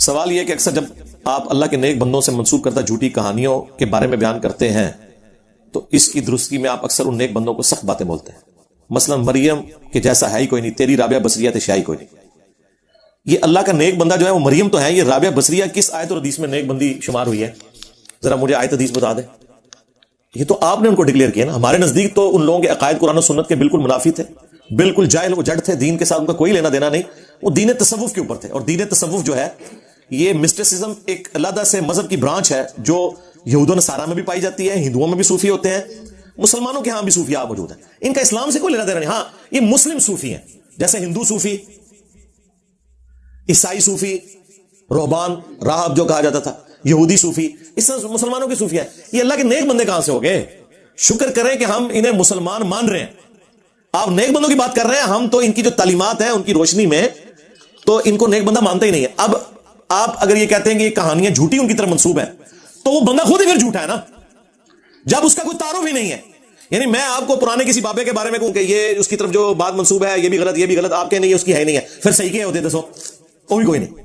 سوال یہ ہے کہ اکثر جب آپ اللہ کے نیک بندوں سے منسوب کردہ جھوٹی کہانیوں کے بارے میں بیان کرتے ہیں تو اس کی درستگی میں آپ اکثر ان نیک بندوں کو سخت باتیں بولتے ہیں. مثلا مریم کے جیسا ہے ہی کوئی نہیں، تیری رابعہ بصریہ تشائی کوئی نہیں. یہ اللہ کا نیک بندہ جو ہے وہ مریم تو ہے، یہ رابعہ بصریہ کس آیت اور حدیث میں نیک بندی شمار ہوئی ہے؟ ذرا مجھے آیت حدیث بتا دیں. یہ تو آپ نے ان کو ڈکلیئر کیا نا. ہمارے نزدیک تو ان لوگوں کے عقائد قرآن و سنت کے بالکل منافی تھے، بالکل جاہل و جڑ تھے، دین کے ساتھ ان کا کوئی لینا دینا نہیں. وہ دین تصوف کے اوپر تھے، اور دین تصوف جو ہے یہ مسٹسزم ایک علیحدہ سے مذہب کی برانچ ہے جو یہود و نصارہ میں بھی پائی جاتی ہے، ہندوؤں میں بھی صوفی ہوتے ہیں، مسلمانوں کے ہاں بھی صوفیاء موجود ہیں. ان کا اسلام سے کوئی لینا دینا نہیں. ہاں یہ مسلم صوفی ہیں، جیسے ہندو صوفی، عیسائی صوفی، رہبان راہب جو کہا جاتا تھا، یہودی صوفی، اس طرح مسلمانوں کے صوفی ہیں. یہ اللہ کے نیک بندے کہاں سے ہو گئے؟ شکر کریں کہ ہم انہیں مسلمان مان رہے ہیں. آپ نیک بندوں کی بات کر رہے ہیں، ہم تو ان کی جو تعلیمات ہیں ان کی روشنی میں تو ان کو نیک بندہ مانتے ہی نہیں ہے. اب آپ اگر یہ کہتے ہیں کہ یہ کہانیاں جھوٹی ان کی طرف منسوب ہیں تو وہ بندہ خود ہی پھر جھوٹا ہے نا، جب اس کا کوئی تعارف ہی نہیں ہے. یعنی میں آپ کو پرانے کسی بابے کے بارے میں کہوں کہ یہ اس کی طرف جو بات منسوب ہے یہ بھی غلط، یہ بھی غلط، آپ کے نہیں ہے، اس کی ہے نہیں ہے، پھر صحیح کیا ہوتے دسو؟ کوئی نہیں.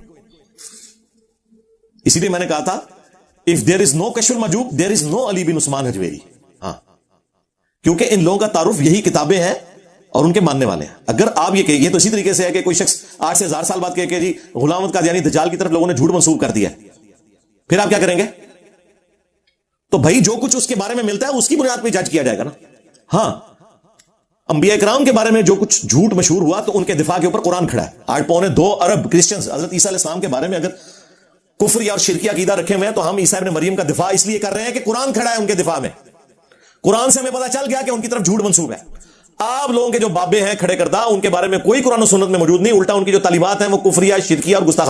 اسی لیے میں نے کہا تھا if there is no کشف المحجوب there is no علی بن عثمان حجویری. ہاں کیونکہ ان لوگوں کا تعارف یہی کتابیں ہیں اور ان کے ماننے والے ہیں. اگر آپ یہ کہیے تو اسی طریقے سے ہے کہ کوئی شخص 8 سے 1000 سال بعد کہے کہ جی غلام احمد قادیانی دجال کی طرف لوگوں نے جھوٹ منسوب کر دیا، پھر آپ کیا کریں گے؟ تو بھائی جو کچھ اس کے بارے میں ملتا ہے اس کی بنیاد پہ جج کیا جائے گا نا. ہاں انبیاء کرام کے بارے میں جو کچھ جھوٹ مشہور ہوا تو ان کے دفاع کے اوپر قرآن کھڑا ہے. 8.2 ارب کرسچنز حضرت عیسیٰ علیہ السلام کے بارے میں اگر کفر اور شرکی عقیدہ رکھے ہوئے ہیں تو ہم عیسیٰ ابن مریم کا دفاع اس لیے کر رہے ہیں کہ قرآن کھڑا ہے ان کے دفاع میں. قرآن سے ہمیں پتہ چل گیا کہ ان کی طرف جھوٹ منسوب ہے. آپ لوگوں کے جو بابے ہیں کھڑے کردہ ان کے بارے میں کوئی قرآن و سنت میں موجود نہیں، الٹا ان کی جو تعلیمات ہیں وہ کفریہ، شرکیہ اور گستاخانہ